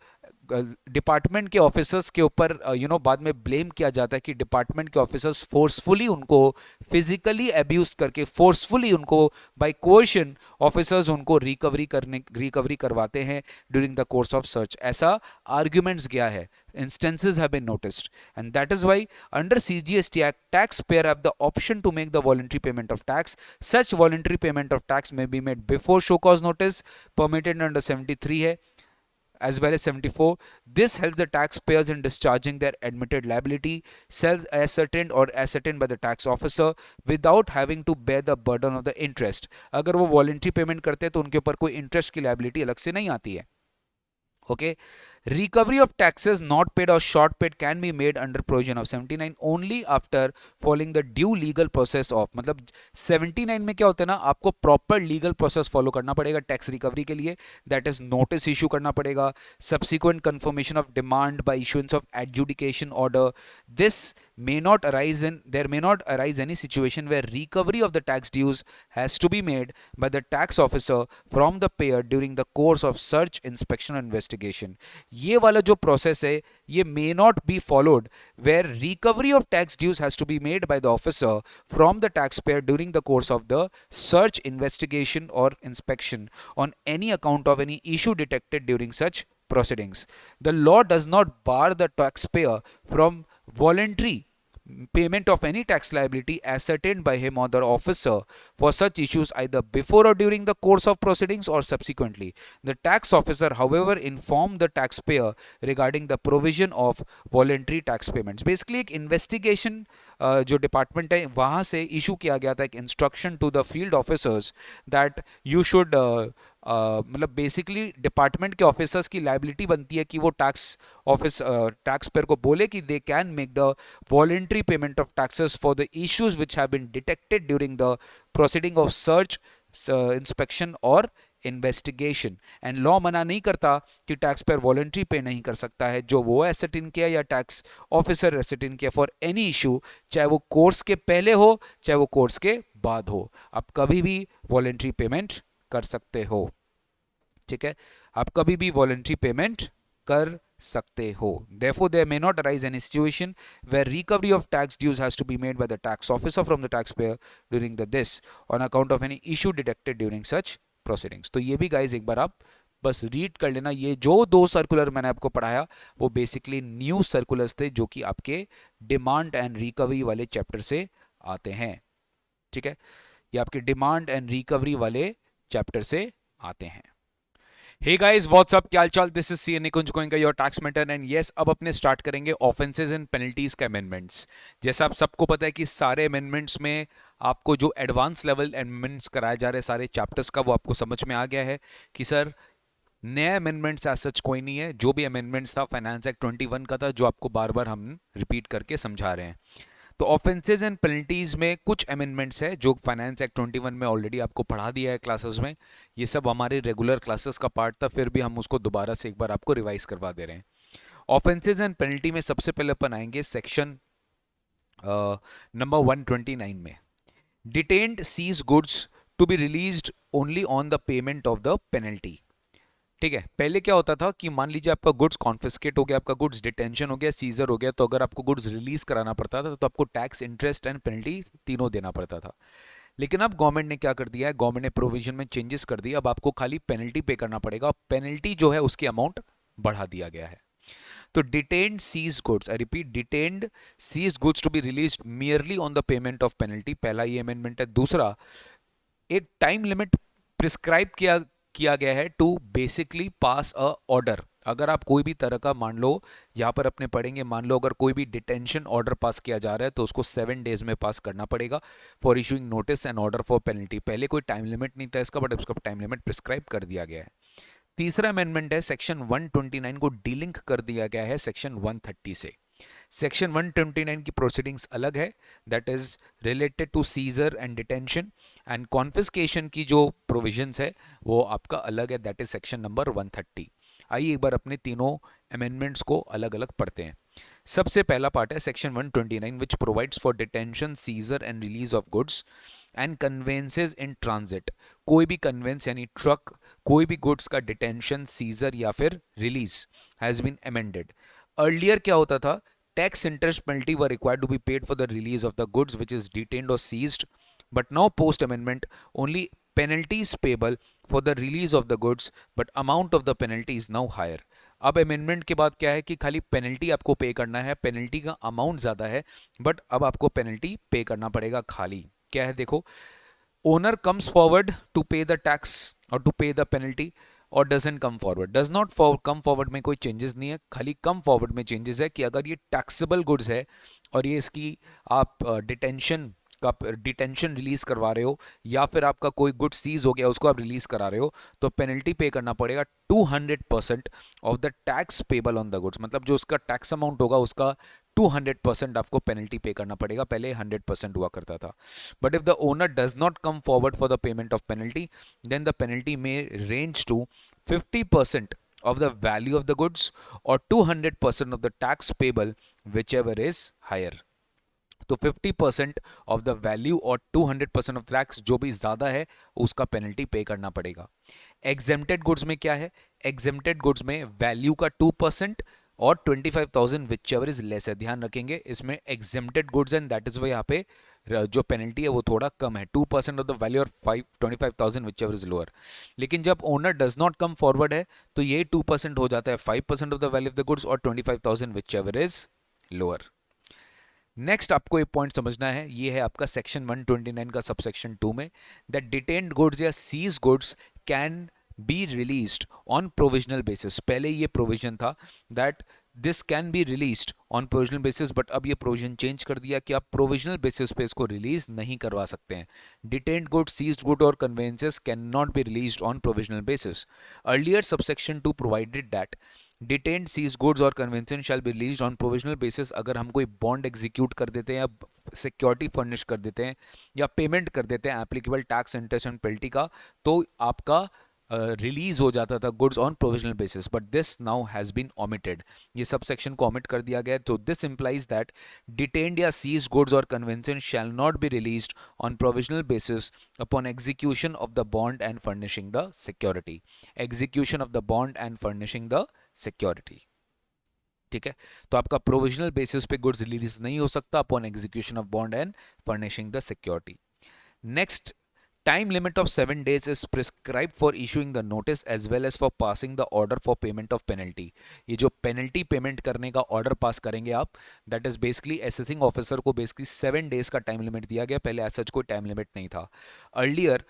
department के ऑफिसर्स के ऊपर बाद में ब्लेम किया जाता है कि डिपार्टमेंट के ऑफिसर्स फोर्सफुली उनको फिजिकली अब्यूज करके, फोर्सफुली उनको बाय कोएर्शन ऑफिसर्स उनको रिकवरी करवाते हैं during the course of search. ऐसा आर्ग्यूमेंट्स गया है, instances have been noticed, and that is why under CGST Act taxpayer have the option to make the voluntary payment of tax. Such voluntary payment of tax may be made before show cause notice permitted under 73 है as well as 74. This helps the taxpayers in discharging their admitted liability, self-ascertained or ascertained by the tax officer without having to bear the burden of the interest. अगर वो voluntary payment करते हैं तो उनके ऊपर कोई interest की liability अलग से नहीं आती है। Okay, recovery of taxes not paid or short paid can be made under provision of 79 only after following the due legal process of, मतलब 79 में क्या होता है ना, आपको प्रॉपर लीगल प्रोसेस फॉलो करना पड़ेगा टैक्स रिकवरी के लिए। दैट इज नोटिस इशू करना पड़ेगा, subsequent confirmation of demand by issuance of adjudication order. This may not arise in there may not arise any situation where recovery of the tax dues has to be made by the tax officer from the payer during the course of search, inspection and investigation। ये वाला जो process है ये may not be followed where recovery of tax dues has to be made by the officer from the taxpayer during the course of the search, investigation or inspection on any account of any issue detected during such proceedings। The law does not bar the taxpayer from voluntary payment of any tax liability ascertained by him or the officer for such issues either before or during the course of proceedings or subsequently। The tax officer, however, inform the taxpayer regarding the provision of voluntary tax payments। Basically एक investigation जो department है वहाँ से issue किया गया था एक instruction to the field officers that you should मतलब बेसिकली डिपार्टमेंट के ऑफिसर्स की लाइबिलिटी बनती है कि वो टैक्स पेयर को बोले कि they can make the voluntary payment of taxes for the issues which have been detected during the proceeding of search, inspection और इन्वेस्टिगेशन। एंड लॉ मना नहीं करता कि टैक्स पेयर वॉलेंट्री पे नहीं कर सकता है, जो वो एसेटिन किया या टैक्स ऑफिसर एसेटिन किया फॉर एनी इशू, चाहे वो कोर्स के पहले हो चाहे वो कोर्स के बाद हो, आप कभी भी वॉलेंट्री पेमेंट कर सकते हो। ठीक है, आप कभी भी वॉलेंट्री पेमेंट कर सकते हो। Therefore, there may not arise any situation where recovery of tax dues has to be made by the tax officer from the taxpayer during this on account of any issue detected during such proceedings। तो ये भी guys एक बार आप बस read कर लेना। ये जो दो सर्कुलर मैंने आपको पढ़ाया वो बेसिकली न्यू सर्कुलर्स थे जो कि आपके डिमांड एंड रिकवरी वाले चैप्टर से आते हैं। ठीक है, ये आपके डिमांड एंड रिकवरी वाले चैप्टर से आते हैं। हे गाइस, व्हाट्स अप, क्या हालचाल? This is C Nikunj Goenka, your tax mentor. And yes, अब अपने स्टार्ट करेंगे ऑफेंसेस एंड पेनल्टीज के अमेंडमेंट्स। जैसा आप सबको पता है कि सारे अमेंडमेंट्स में आपको जो एडवांस लेवल अमेंडमेंट्स कराए जा रहे हैं सारे चैप्टर्स का, वो आपको समझ में आ गया है कि सर नए अमेंडमेंट्स एज सच कोई नहीं है। जो भी अमेंडमेंट्स था फाइनेंस एक्ट 21 का था, जो आपको बार बार हम रिपीट करके समझा रहे हैं। तो ऑफेंसेज एंड पेनल्टीज में कुछ अमेंडमेंट्स है जो फाइनेंस एक्ट 21 में ऑलरेडी आपको पढ़ा दिया है क्लासेस में। ये सब हमारे रेगुलर क्लासेस का पार्ट था, फिर भी हम उसको दोबारा से एक बार आपको रिवाइज करवा दे रहे हैं। ऑफेंसेज एंड पेनल्टी में सबसे पहले अपन आएंगे सेक्शन नंबर 129 में। Detained seize goods to be released only on the payment of the penalty. ठीक है, पहले क्या होता था कि मान लीजिए आपका गुड्स कॉन्फिस्केट हो गया, आपका गुड्स डिटेंशन हो गया, सीजर हो गया, तो अगर आपको गुड्स रिलीज कराना पड़ता था तो आपको टैक्स, इंटरेस्ट एंड पेनल्टी तीनों देना पड़ता था। लेकिन अब गवर्नमेंट ने क्या कर दिया है, गवर्नमेंट ने प्रोविजन में चेंजेस कर दिया, अब आपको खाली पेनल्टी पे करना पड़ेगा। पेनल्टी जो है उसकी अमाउंट बढ़ा दिया गया है। तो detained seize goods, I repeat, detained seize goods to be released merely on the payment of penalty, पहला ये अमेंडमेंट है। दूसरा, एक टाइम लिमिट प्रिस्क्राइब किया गया है to basically pass a order. अगर आप कोई भी तरह का, मान लो यहाँ पर अपने पढ़ेंगे, मान लो अगर कोई भी डिटेंशन ऑर्डर पास किया जा रहा है तो उसको 7 डेज में पास करना पड़ेगा for issuing notice and order for penalty. पहले कोई टाइम लिमिट नहीं था इसका, बट उसका टाइम लिमिट प्रिस्क्राइब कर दिया गया है। तीसरा अमेंडमेंट है, सेक्शन 129 को डीलिंक कर दिया गया है सेक्शन 130 से। सेक्शन 129 की प्रोसीडिंग्स अलग है, that is related to seizure and detention, and confiscation की जो प्रोविजंस है वो आपका अलग है, दैट इज सेक्शन नंबर 130। आइए एक बार अपने तीनों अमेंडमेंट्स को अलग अलग पढ़ते हैं। सबसे पहला पार्ट है section 129 which provides for detention, seizure and release of goods and conveyances in transit. कोई भी कन्वेंस यानी ट्रक, कोई भी गुड्स का डिटेंशन, सीजर या फिर release has been amended. Earlier क्या होता था, tax interest penalty were required to be paid for the release of the goods which is detained or seized, but now post amendment only penalties payable for the release of the goods, but amount of the penalty is now higher। अब amendment के बाद क्या है कि खाली penalty आपको पे करना है, पेनल्टी का अमाउंट ज्यादा है, बट अब आपको पेनल्टी पे करना पड़ेगा। खाली क्या है, देखो, owner comes forward to pay the tax और टू पे द पेनल्टी और doesn't come forward, does not come forward में कोई चेंजेस नहीं है, खाली कम फॉरवर्ड में चेंजेस है कि अगर ये टैक्सेबल गुड्स है और ये इसकी आप डिटेंशन रिलीज करवा रहे हो या फिर आपका कोई गुड सीज हो गया उसको आप रिलीज करा रहे हो, तो पेनल्टी पे करना पड़ेगा 200% of the tax payable on the goods. मतलब जो उसका टैक्स अमाउंट होगा उसका 200% आपको पेनल्टी पे करना पड़ेगा, पहले 100% हुआ करता था। But if the owner does not come forward for the payment of penalty, then the penalty may range to 50% of the value of the goods or 200% of the tax payable, whichever is higher। तो 50% of the value और 200% of tax, जो भी ज्यादा है उसका penalty पे करना पड़ेगा। एग्जेम्प्टेड गुड्स में क्या है, एग्जेम्प्टेड गुड्स में वैल्यू का 2% और 25,000 विच एवर इज लेस है। ध्यान रखेंगे इसमें exempted goods and that is वो यहाँ पे जो पेनल्टी है वो थोड़ा कम है, 2% ऑफ द वैल्यू और 25,000 विच एवर इज लोअर। लेकिन जब owner does not come forward है तो ये 2% हो जाता है 5% of the value of the goods और 25,000 which ever is lower. Next आपको एक पॉइंट समझना है, ये है आपका सेक्शन 129 का सबसेक्शन 2 में, दैट डिटेन्ड गुड्स या seized goods can be released on provisional basis. पहले ये प्रोविजन था that this can be released on provisional basis, but अब ये प्रोविजन चेंज कर दिया कि आप प्रोविजनल बेसिस पे इसको रिलीज नहीं करवा सकते हैं। डिटेन्ड गुड, सीज्ड गुड और conveyances can not be released on provisional basis. Earlier subsection 2 provided that detained seize goods और convention shall be released on provisional basis. अगर हम कोई बॉन्ड एग्जीक्यूट कर देते हैं या सिक्योरिटी फर्निश कर देते हैं या पेमेंट कर देते हैं applicable tax, interest and penalty का, तो आपका रिलीज हो जाता था goods on provisional basis, but this now has been omitted. ये सब सेक्शन को ओमिट कर दिया गया। तो दिस इंप्लाइज दैट डिटेन्ड या सीज गुड्स और convention shall not be released on provisional basis upon execution of the bond and furnishing the security. Execution of the bond and furnishing the security, ठीक है। तो आपका provisional basis पे goods release नहीं हो सकता upon execution of bond and furnishing the security. Next, time limit of 7 days is prescribed for issuing the notice as well as for passing the order for payment of penalty। ये जो penalty payment करने का order pass करेंगे आप, that is basically assessing officer को basically 7 days का time limit दिया गया, पहले ऐसा कोई टाइम लिमिट नहीं था। Earlier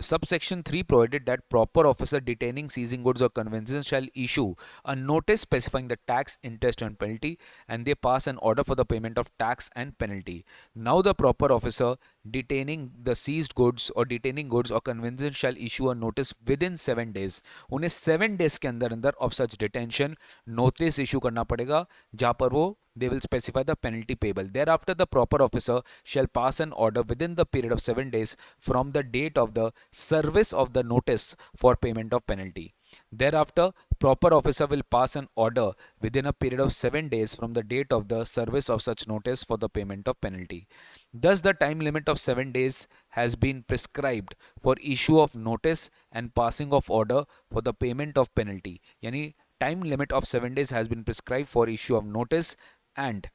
subsection 3 provided that proper officer detaining, seizing goods or conveyances shall issue a notice specifying the tax, interest and penalty, and they pass an order for the payment of tax and penalty। Now the proper officer detaining the seized goods or detaining goods or conveyances shall issue a notice within 7 days। उन्हें 7 days के अंदर अंदर of such detention notice issue करना पड़ेगा, जहां पर वो they will specify the penalty payable। Thereafter the proper officer shall pass an order within the period of 7 days from the date of the service of the notice for payment of penalty। Thereafter, proper officer will pass an order within a period of 7 days from the date of the service of such notice for the payment of penalty. Thus, the time limit of 7 days has been prescribed for issue of notice and passing of order for the payment of penalty. यानी time limit of 7 days has been prescribed for issue of notice and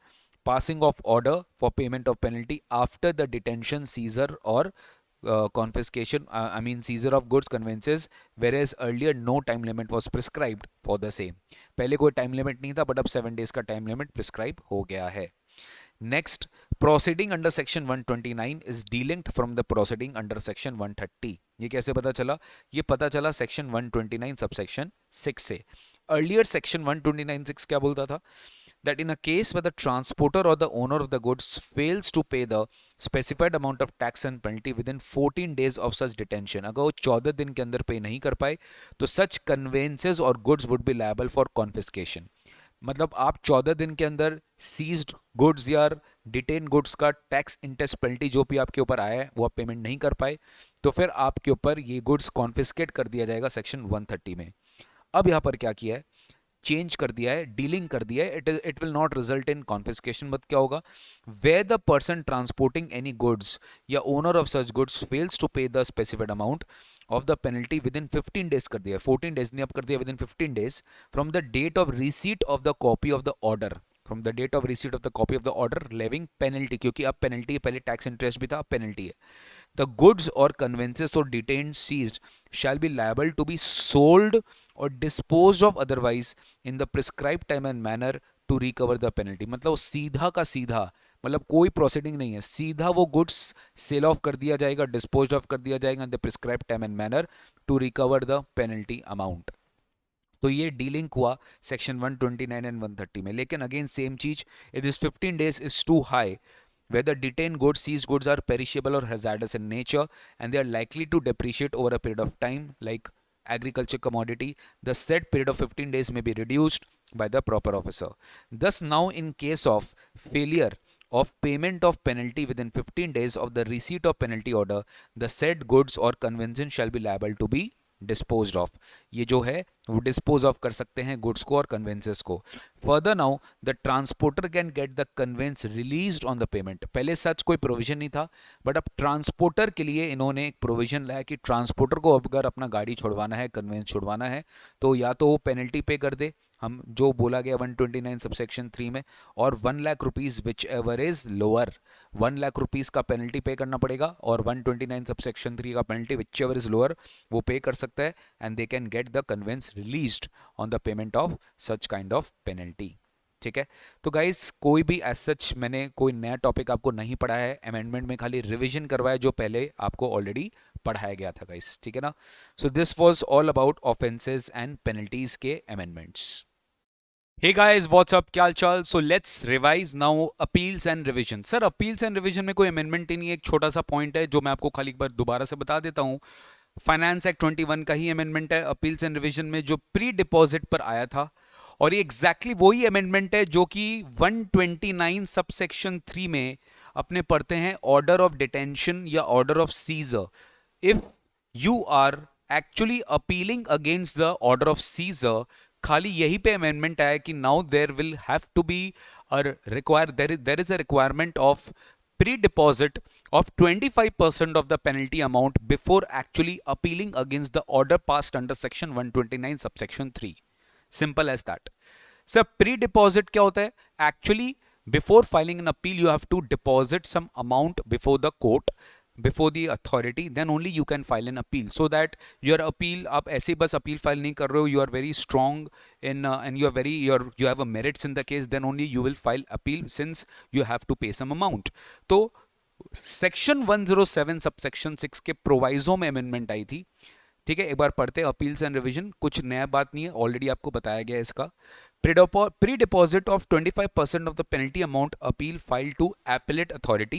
passing of order for payment of penalty after the detention, seizure or confiscation, I mean seizure of goods conveyances, whereas earlier no time limit was prescribed for the same. पहले कोई time limit नहीं था, but अब 7 days का time limit prescribe हो गया है. Next, proceeding under section 129 is delinked from the proceeding under section 130. ये कैसे पता चला? ये पता चला section 129 subsection 6 से. Earlier section 129(6) क्या बोलता था? That in a case where the transporter or the owner of the goods fails to pay the specified amount of tax and penalty within 14 days of such detention, अगर वो 14 दिन के अंदर पे नहीं कर पाए तो such conveyances or goods would be liable for confiscation. मतलब आप 14 दिन के अंदर सीज्ड गुड्स या डिटेन गुड्स का टैक्स इंटरेस्ट पेनल्टी जो भी आपके ऊपर आया है वो आप पेमेंट नहीं कर पाए तो फिर आपके ऊपर ये गुड्स कॉन्फिस्केट कर दिया जाएगा सेक्शन 130 में. अब यहाँ पर क्या किया है? चेंज कर दिया है, डीलिंग कर दिया है. It will not result in confiscation. But क्या होगा? Where the person transporting any goods या owner of such goods fails to pay the specified amount of the penalty within 15 days कर दिया, 14 days नहीं, अब कर दिया within 15 days from the date of receipt of the copy of the order, from the date of receipt of the copy of the order levying penalty, क्योंकि अब penalty है, पहले tax interest भी था, अब penalty है. The goods or conveyances or detained seized shall be liable to be sold or disposed of otherwise in the prescribed time and manner to recover the penalty. मतलब सीधा का सीधा, मतलब कोई प्रोसीडिंग नहीं है, सीधा वो गुड्स सेल ऑफ कर दिया जाएगा, डिस्पोज ऑफ कर दिया जाएगा in the prescribe time and manner to recover the penalty amount. तो ये डीलिंग हुआ सेक्शन 129 एंड 130 में. लेकिन अगेन सेम चीज, it is 15 days is too high where the detained goods, seized goods are perishable or hazardous in nature and they are likely to depreciate over a period of time like agriculture commodity, the said period of 15 days may be reduced by the proper officer. Thus now in case of failure of payment of penalty within 15 days of the receipt of penalty order, the said goods or conveyance shall be liable to be dispose of. ये जो है वो dispose of कर सकते हैं goods को और कन्वेंसेस को. Further now the transporter can get the conveyance released on the payment. पहले सच कोई प्रोविजन नहीं था, बट अब ट्रांसपोर्टर के लिए इन्होंने एक प्रोविजन लाया कि ट्रांसपोर्टर को अगर अपना गाड़ी छुड़वाना है, कन्वेंस छुड़वाना है, तो या तो वो पेनल्टी पे कर दे, हम जो बोला गया 129 सबसेक्शन 3 में, और 1 lakh rupees which ever is lower, 1 lakh rupees का पेनल्टी पे करना पड़ेगा और 129 सबसेक्शन 3 का penalty which ever is lower वो पे कर सकता है and they can get the conveyance released on the payment of such kind of penalty. ठीक है. तो गाइस कोई भी एज सच मैंने कोई नया टॉपिक आपको नहीं पढ़ाया है, अमेंडमेंट में खाली रिवीजन करवाया जो पहले आपको ऑलरेडी पढ़ाया गया था गाइस. ठीक है ना. So this was all about offences and penalties के amendments. Hey guys, what's up? क्या चाल? So let's revise now appeals and revision. Sir appeals and revision में कोई amendment ही नहीं है, एक छोटा सा पॉइंट है जो मैं आपको खाली एक बार दोबारा से बता देता हूँ. फाइनेंस एक्ट 21 का ही अमेंडमेंट है अपील्स एंड रिविजन में जो प्री डिपॉजिट पर आया था, और ये एग्जैक्टली वही अमेंडमेंट है जो कि 129 सबसेक्शन 3 में अपने पढ़ते हैं ऑर्डर ऑफ डिटेंशन या order of seizure. If you are actually appealing against the order of seizure, खाली यही पे अमेंडमेंट आया कि now there will have to be there is a requirement of pre-deposit of 25% of the penalty amount before actually appealing against the order passed under section 129 subsection 3. Simple as that. Sir, pre-deposit क्या होता है? Actually, before filing an appeal, you have to deposit some amount before the court, before the authority, then only you can file an appeal. So that your appeal, आप ऐसे बस appeal file नहीं कर रहे हो, you are very strong in and you have a merits in the case, then only you will file appeal since you have to pay some amount. तो section 107 subsection 6 के proviso में amendment आई थी. ठीक है, एक बार पढ़ते हैं अपील्स एंड रिवीजन. कुछ नया बात नहीं है, ऑलरेडी आपको बताया गया है इसका. Pre-deposit of 25% of the penalty amount appeal filed to appellate authority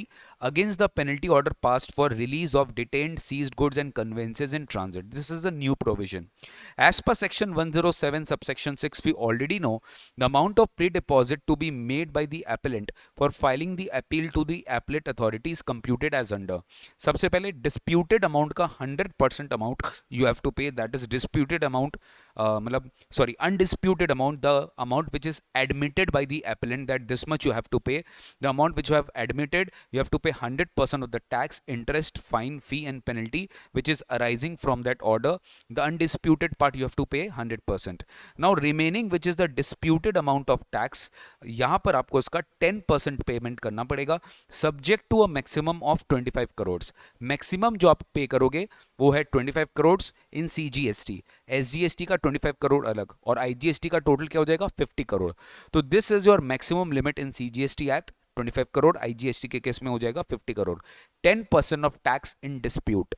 against the penalty order passed for release of detained, seized goods and conveyances in transit. This is a new provision. As per section 107 subsection 6, we already know the amount of pre-deposit to be made by the appellant for filing the appeal to the appellate authority is computed as under. सबसे पहले disputed amount का 100% amount you have to pay, that is disputed amount मतलब sorry, undisputed amount, the amount which is admitted by the appellant, that this much you have to pay, the amount which you have admitted, you have to pay 100% of the tax, interest, fine, fee and penalty which is arising from that order. The undisputed part you have to pay 100%. Now remaining which is the disputed amount of tax, यहाँ पर आपको इसका 10% payment करना पड़ेगा, subject to a maximum of 25 crore. Maximum जो आप पे करोगे वो है 25 करोड़ इन सीजीएसटी, एसजीएसटी का 25 करोड़ अलग, और आईजीएसटी का टोटल क्या हो जाएगा 50 करोड़। तो this is your maximum limit in CGST act, 25 crore, IGST के केस में हो जाएगा 50 crore, 10% of tax in dispute.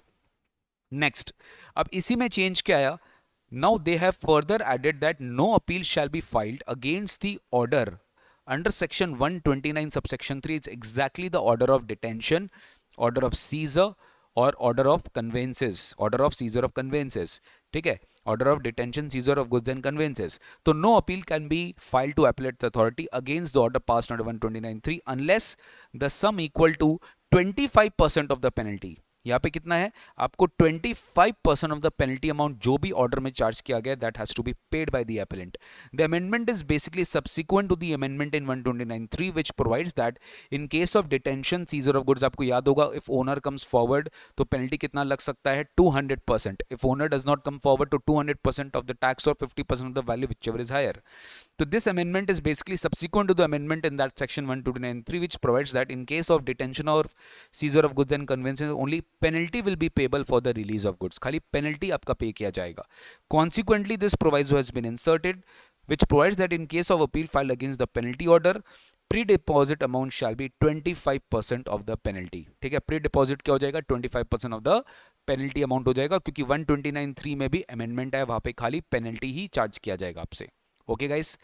Next, अब इसी में चेंज क्या आया, now they have further added that no appeal shall be filed against the order under section 129 subsection 3. It's exactly the order of detention, order of seizure or order of conveyances, order of seizure of conveyances, ठीक है, order of detention, seizure of goods and conveyances. So no appeal can be filed to appellate authority against the order passed under 129(3) unless the sum equal to 25% of the penalty. यहाँ पे कितना है, आपको 25% of the penalty amount जो भी order में charge किया गया, that has to be paid by the appellant. The amendment is basically subsequent to the amendment in 129(3) which provides that in case of detention, seizure of goods, आपको याद होगा if owner comes forward तो penalty कितना लग सकता है 200%. If owner does not come forward तो 200% of the tax और 50% of the value whichever is higher. So this amendment is basically subsequent to the amendment in that section 129(3) which provides that in case of detention or seizure of goods and conveyances only penalty will be payable for the release of goods. खाली penalty आपका pay किया जाएगा. Consequently, this proviso has been inserted which provides that in case of appeal filed against the penalty order, pre-deposit amount shall be 25% of the penalty. ठीक है, pre-deposit क्या हो जाएगा 25% of the penalty amount हो जाएगा, क्योंकि 129(3) में भी amendment है, वहाँ पे खाली penalty ही charge किया जाएगा आपसे. Okay guys,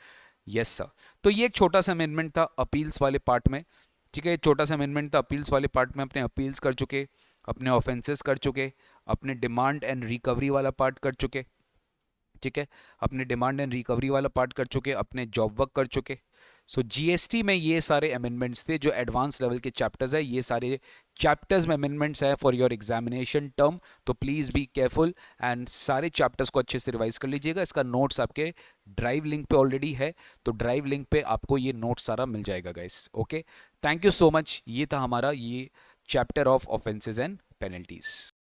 yes sir. तो ये एक छोटा सा अमेंडमेंट था अपील्स वाले पार्ट में. ठीक है, छोटा सा अमेंडमेंट था अपील्स वाले पार्ट में. अपने अपील्स कर चुके, अपने ऑफेंसेस कर चुके, अपने डिमांड एंड रिकवरी वाला पार्ट कर चुके. ठीक है, अपने डिमांड एंड रिकवरी वाला पार्ट कर चुके, अपने जॉब वर्क कर चुके. सो जीएसटी में ये सारे अमेंडमेंट्स थे जो एडवांस लेवल के चैप्टर्स है. ये सारे चैप्टर्स में अमेंडमेंट्स है फॉर योर एग्जामिनेशन टर्म, तो प्लीज़ बी केयरफुल एंड सारे चैप्टर्स को अच्छे से रिवाइज कर लीजिएगा. इसका नोट्स आपके ड्राइव लिंक पे ऑलरेडी है, तो ड्राइव लिंक पे आपको ये नोट्स सारा मिल जाएगा guys. Okay, thank you so much. ये था हमारा ये chapter of offences and penalties.